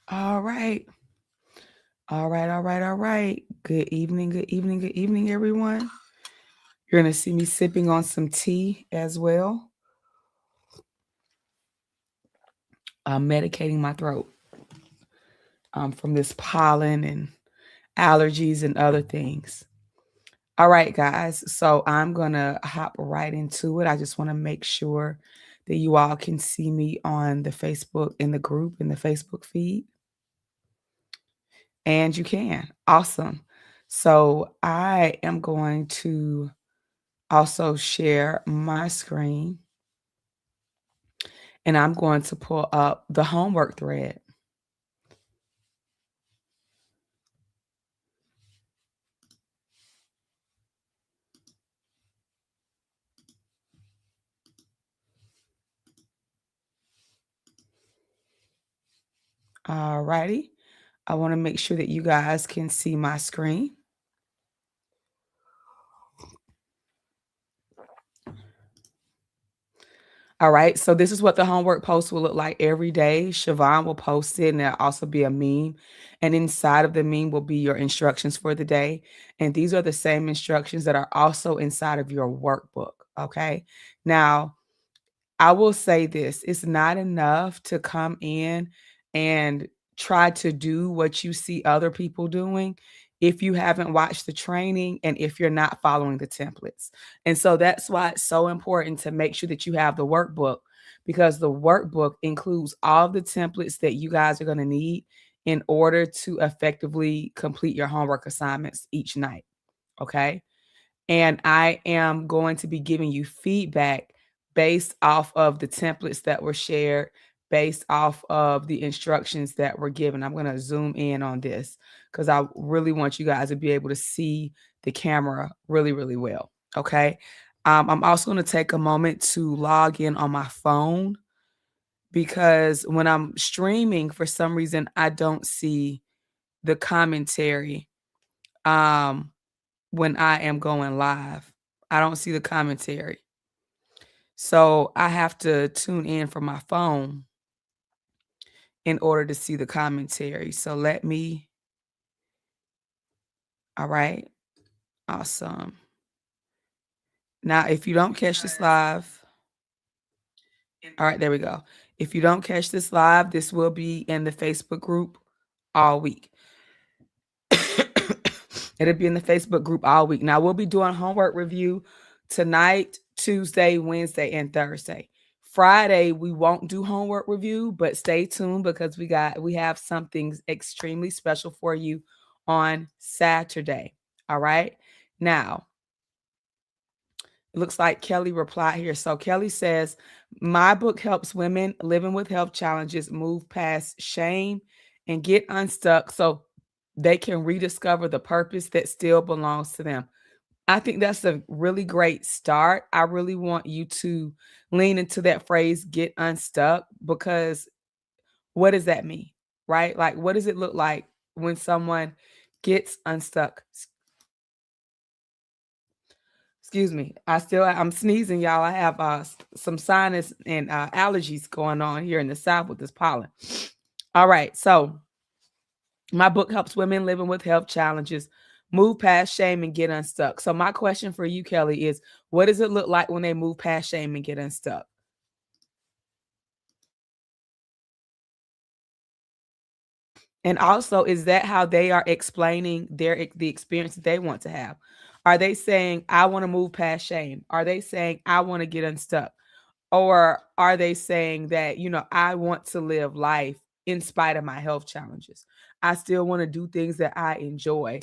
All right. All right. All right. All right. Good evening. Good evening. Good evening, everyone. You're going to see me sipping on some tea as well. I'm medicating my throat from this pollen and allergies and other things. All right, guys. So I'm going to hop right into it. I just want to make sure that you all can see me on the Facebook, in the group, in the Facebook feed. And you can. Awesome. So I am going to also share my screen and I'm going to pull up the homework thread. All righty. I want to make sure that you guys can see my screen. All right. So this is what the homework post will look like every day. Siobhan will post it and there'll also be a meme. And inside of the meme will be your instructions for the day. And these are the same instructions that are also inside of your workbook. Okay. Now, I will say this, it's not enough to come in and try to do what you see other people doing if you haven't watched the training and if you're not following the templates. And so that's why it's so important to make sure that you have the workbook, because the workbook includes all the templates that you guys are going to need in order to effectively complete your homework assignments each night. Okay. And I am going to be giving you feedback based off of the templates that were shared, based off of the instructions that were given. I'm going to zoom in on this because I really want you guys to be able to see the camera really, really well. Okay. I'm also going to take a moment to log in on my phone because when I'm streaming, for some reason, I don't see the commentary. When I am going live. I don't see the commentary. So I have to tune in from my phone in order to see the commentary. So let me, all right, awesome. Now, if you don't catch this live, all right, there we go. If you don't catch this live, this will be in the Facebook group all week. It'll be in the Facebook group all week. Now, we'll be doing homework review tonight, Tuesday, Wednesday, and Thursday. Friday, we won't do homework review, but stay tuned because we have something extremely special for you on Saturday. All right. Now, it looks like Kelly replied here. So Kelly says, my book helps women living with health challenges move past shame and get unstuck so they can rediscover the purpose that still belongs to them. I think that's a really great start. I really want you to lean into that phrase, get unstuck, because what does that mean? Right? Like, what does it look like when someone gets unstuck? Excuse me. I'm sneezing, y'all. I have some sinus and allergies going on here in the South with this pollen. All right. So my book helps women living with health challenges move past shame and get unstuck. So my question for you, Kelly, is what does it look like when they move past shame and get unstuck? And also, is that how they are explaining the experience that they want to have? Are they saying, I want to move past shame? Are they saying, I want to get unstuck? Or are they saying that, I want to live life in spite of my health challenges? I still want to do things that I enjoy.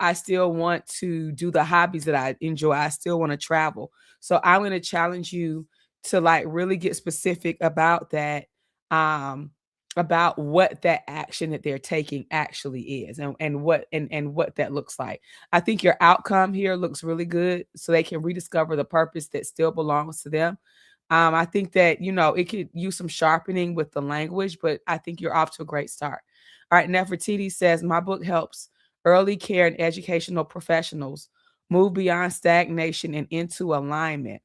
I still want to do the hobbies that I enjoy. I still want to travel. So I'm going to challenge you to like really get specific about that. About what that action that they're taking actually is and what that looks like. I think your outcome here looks really good so they can rediscover the purpose that still belongs to them. I think that, it could use some sharpening with the language, but I think you're off to a great start. All right. Nefertiti says, my book helps early care and educational professionals move beyond stagnation and into alignment.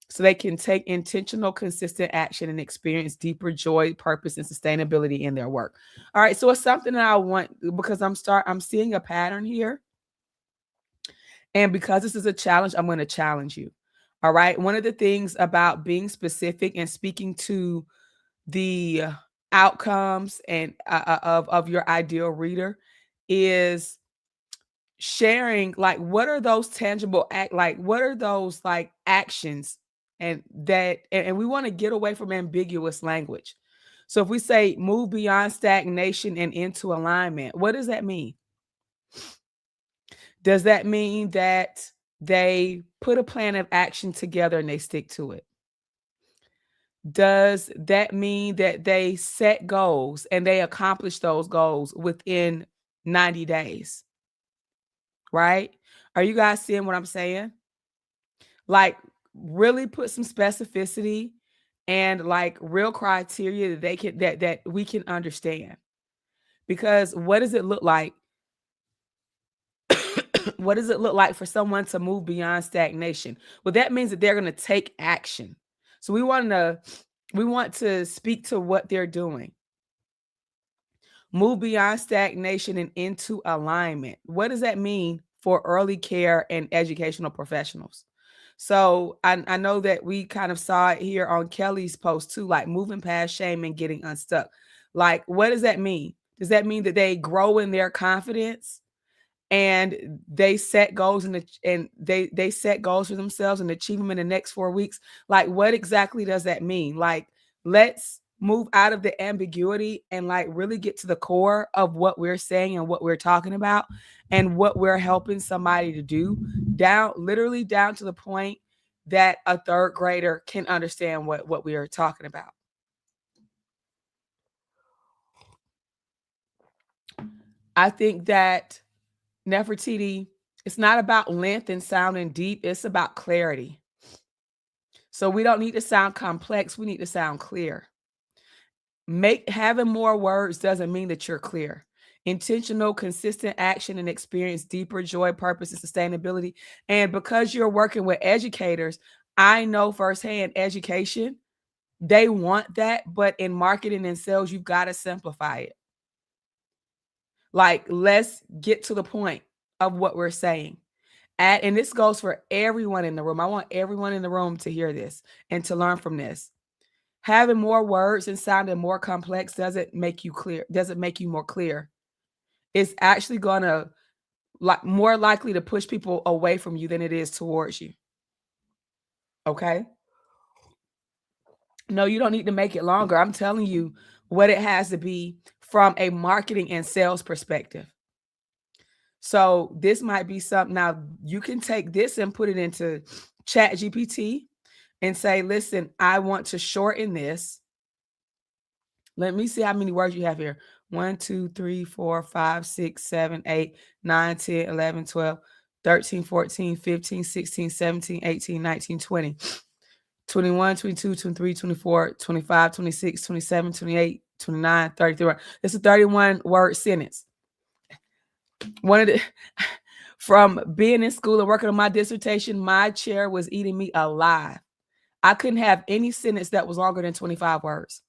so they can take intentional, consistent action and experience deeper joy, purpose, and sustainability in their work. All right, so it's something that I want because I'm seeing a pattern here, and because this is a challenge, I'm going to challenge you. All right, one of the things about being specific and speaking to the outcomes and of your ideal reader is sharing, like, what are those tangible act, like what are those like actions, and we want to get away from ambiguous language. So if we say move beyond stagnation and into alignment, what does that mean? Does that mean that they put a plan of action together and they stick to it? Does that mean that they set goals and they accomplish those goals within 90 days? Right? Are you guys seeing what I'm saying? Like, really put some specificity and like real criteria that they can that we can understand. Because what does it look like? What does it look like for someone to move beyond stagnation? Well, that means that they're going to take action. So we want to speak to what they're doing. Move beyond stagnation and into alignment. What does that mean for early care and educational professionals? So I know that we kind of saw it here on Kelly's post too, like moving past shame and getting unstuck. Like, what does that mean? Does that mean that they grow in their confidence and they set goals and they set goals for themselves and achieve them in the next 4 weeks? Like, what exactly does that mean? Like, let's move out of the ambiguity and like really get to the core of what we're saying and what we're talking about and what we're helping somebody to do, down literally down to the point that a third grader can understand what we are talking about. I think that Nefertiti, it's not about length and sounding deep, it's about clarity. So we don't need to sound complex, we need to sound clear. Having more words doesn't mean that you're clear. Intentional, consistent action and experience deeper joy, purpose, and sustainability. And because you're working with educators, I know firsthand education, they want that, but in marketing and sales, you've got to simplify it. Like, let's get to the point of what we're saying. And this goes for everyone in the room. I want everyone in the room to hear this and to learn from this. Having more words and sounding more complex doesn't make you clear, doesn't make you more clear. It's actually going to more likely to push people away from you than it is towards you. Okay? No, you don't need to make it longer. I'm telling you what it has to be from a marketing and sales perspective. So this might be something. Now you can take this and put it into Chat GPT and say, listen, I want to shorten this. Let me see how many words you have here. 1, 2, 3, 4, 5, 6, 7, 8, 9, 10, 11, 12, 13, 14, 15, 16, 17, 18, 19, 20, 21, 22, 23, 24, 25, 26, 27, 28, 29, 33. It's a 31 word sentence. One of the from being in school and working on my dissertation, my chair was eating me alive. I couldn't have any sentence that was longer than 25 words.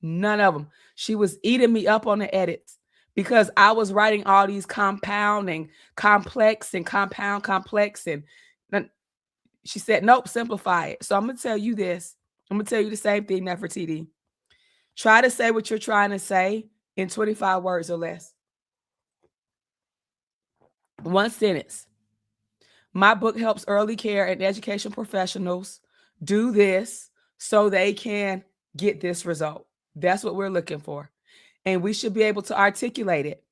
None of them. She was eating me up on the edits because I was writing all these compound and complex and compound complex. And she said, nope, simplify it. So I'm going to tell you this. I'm going to tell you the same thing, Nefertiti. Try to say what you're trying to say in 25 words or less. One sentence. My book helps early care and education professionals do this so they can get this result. That's what we're looking for. And we should be able to articulate it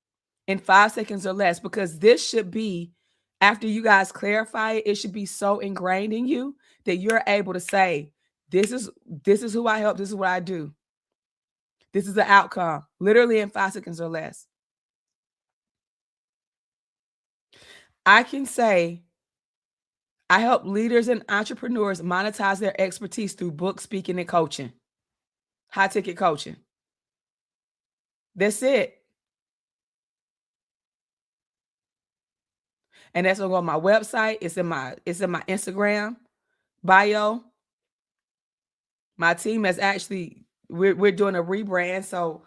in 5 seconds or less, because this should be, after you guys clarify it, it should be so ingrained in you that you're able to say, this is who I help. This is what I do. This is the outcome, literally in 5 seconds or less. I can say, I help leaders and entrepreneurs monetize their expertise through book speaking and coaching, high ticket coaching. That's it. And that's gonna go on my website. It's in my Instagram bio. My team has actually, we're doing a rebrand. So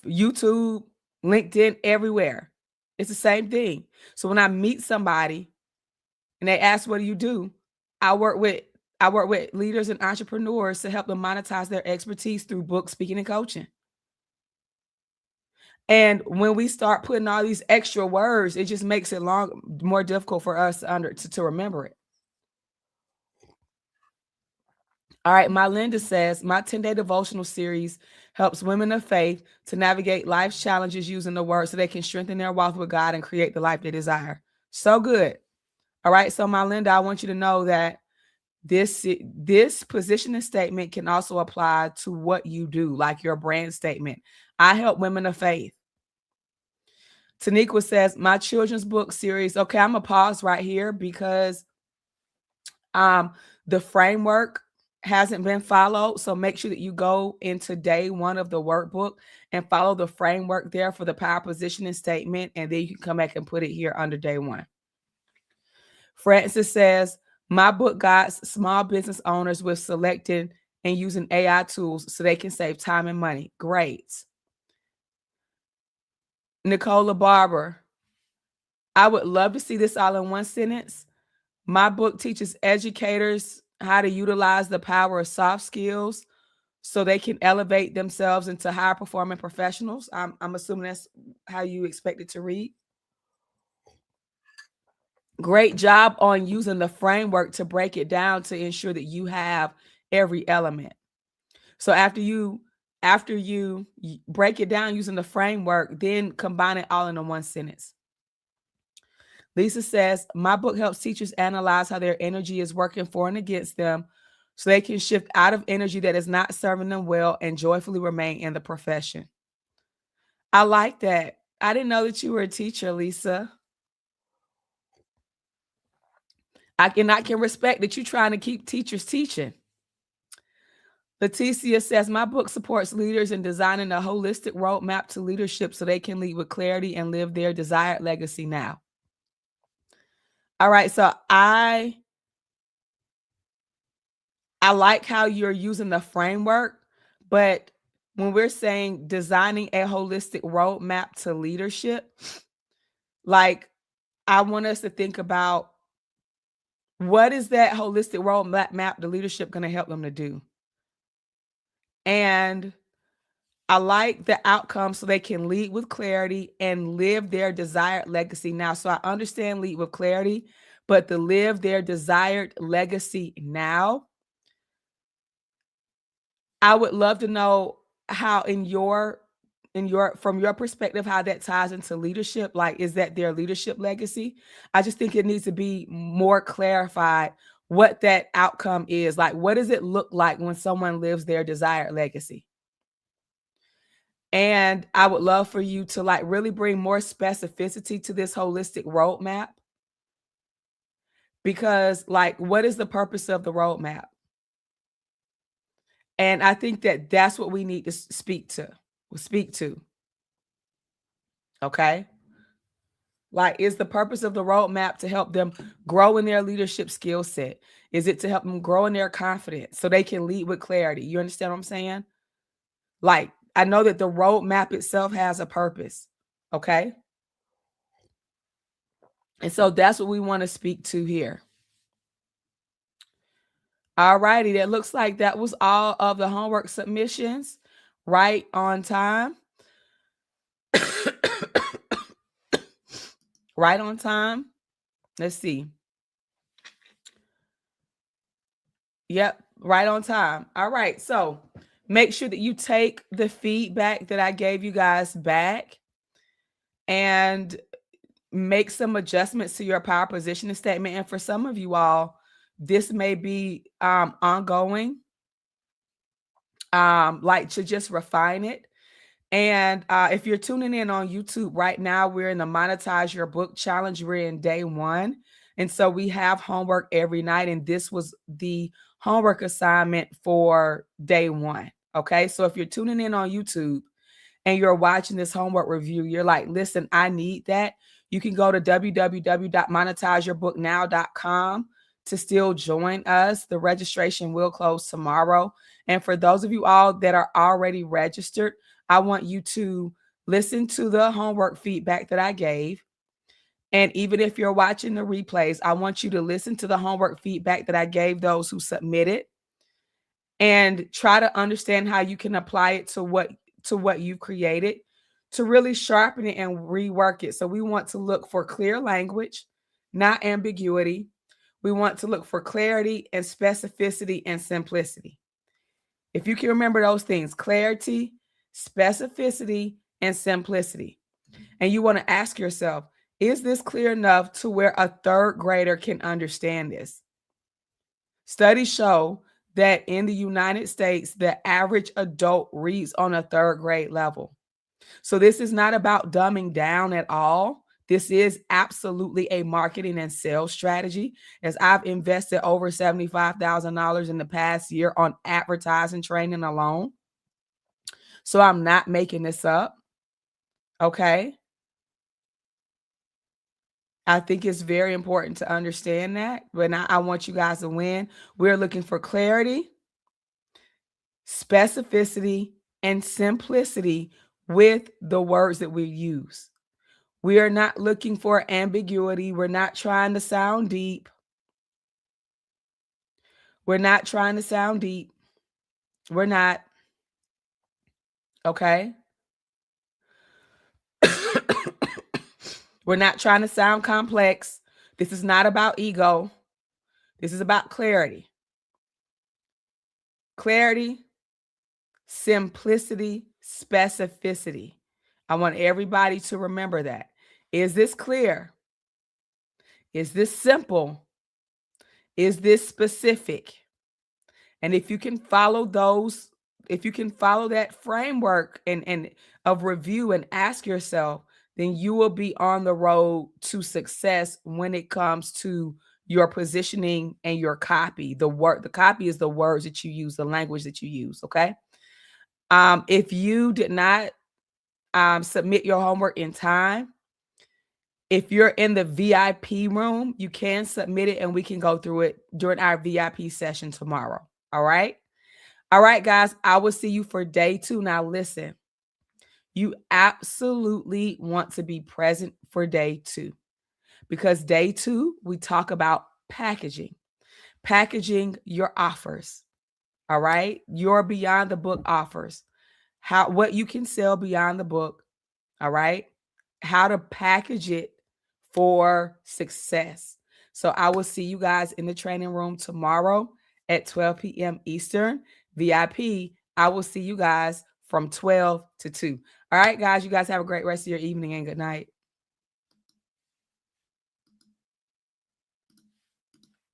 YouTube, LinkedIn, everywhere. It's the same thing. So when I meet somebody and they ask, what do you do? I work with leaders and entrepreneurs to help them monetize their expertise through book speaking and coaching. And when we start putting all these extra words, it just makes it more difficult for us to remember it. All right, my Linda says, my 10-day devotional series helps women of faith to navigate life's challenges using the word so they can strengthen their walk with God and create the life they desire. So good. All right, so my Linda, I want you to know that this positioning statement can also apply to what you do, like your brand statement. I help women of faith. Taniqua says, my children's book series. Okay, I'm going to pause right here because the framework hasn't been followed. So make sure that you go into day 1 of the workbook and follow the framework there for the power positioning statement. And then you can come back and put it here under day 1. Francis says, my book guides small business owners with selecting and using AI tools so they can save time and money. Great. Nicola Barber, I would love to see this all in one sentence. My book teaches educators how to utilize the power of soft skills so they can elevate themselves into higher performing professionals. I'm assuming that's how you expect it to read. Great job on using the framework to break it down to ensure that you have every element. So after you break it down using the framework, then combine it all into one sentence. Lisa says, my book helps teachers analyze how their energy is working for and against them so they can shift out of energy that is not serving them well and joyfully remain in the profession. I like that. I didn't know that you were a teacher, Lisa. I can respect that you're trying to keep teachers teaching. Leticia says, my book supports leaders in designing a holistic roadmap to leadership so they can lead with clarity and live their desired legacy now. All right, so I like how you're using the framework, but when we're saying designing a holistic roadmap to leadership, like I want us to think about what is that holistic roadmap to leadership going to help them to do? And I like the outcome so they can lead with clarity and live their desired legacy now. So I understand lead with clarity, but to live their desired legacy now, I would love to know how from your perspective, how that ties into leadership. Like, is that their leadership legacy? I just think it needs to be more clarified what that outcome is. Like, what does it look like when someone lives their desired legacy? And I would love for you to like really bring more specificity to this holistic roadmap. Because like, what is the purpose of the roadmap? And I think that that's what we need to speak to. Okay. Like, is the purpose of the roadmap to help them grow in their leadership skill set? Is it to help them grow in their confidence so they can lead with clarity? You understand what I'm saying? Like, I know that the roadmap itself has a purpose. Okay. And so that's what we want to speak to here. All righty. That looks like that was all of the homework submissions right on time. Right on time. Let's see. Yep, right on time. All right. So make sure that you take the feedback that I gave you guys back and make some adjustments to your power positioning statement. And for some of you all, this may be ongoing, like to just refine it. And if you're tuning in on YouTube right now, we're in the Monetize Your Book Challenge. We're in day 1. And so we have homework every night. And this was the homework assignment for day 1. Okay. So if you're tuning in on YouTube and you're watching this homework review, you're like, listen, I need that. You can go to www.monetizeyourbooknow.com to still join us. The registration will close tomorrow. And for those of you all that are already registered, I want you to listen to the homework feedback that I gave. And even if you're watching the replays, I want you to listen to the homework feedback that I gave those who submitted and try to understand how you can apply it to what you've created to really sharpen it and rework it. So we want to look for clear language, not ambiguity. We want to look for clarity and specificity and simplicity. If you can remember those things, clarity, specificity, and simplicity. And you want to ask yourself, is this clear enough to where a third grader can understand this? Studies show that in the United States, the average adult reads on a third grade level. So this is not about dumbing down at all. This is absolutely a marketing and sales strategy, as I've invested over $75,000 in the past year on advertising training alone. So I'm not making this up. Okay. I think it's very important to understand that, but I want you guys to win. We're looking for clarity, specificity, and simplicity with the words that we use. We are not looking for ambiguity. We're not trying to sound deep. We're not trying to sound deep. We're not. Okay. We're not trying to sound complex. This is not about ego. This is about clarity. Clarity, simplicity, specificity. I want everybody to remember that. Is this clear? Is this simple? Is this specific? And if you can follow those, if you can follow that framework and of review and ask yourself, then you will be on the road to success when it comes to your positioning and your copy. The copy is the words that you use, the language that you use. Okay. If you did not submit your homework in time, if you're in the VIP room, you can submit it and we can go through it during our VIP session tomorrow. All right. All right, guys, I will see you for day 2. Now, listen, you absolutely want to be present for day 2 because day 2, we talk about packaging your offers. All right. Your beyond the book offers, what you can sell beyond the book. All right. How to package it for success. So I will see you guys in the training room tomorrow at 12 p.m. Eastern. VIP, I will see you guys from 12 to 2. All right, guys, you guys have a great rest of your evening and good night.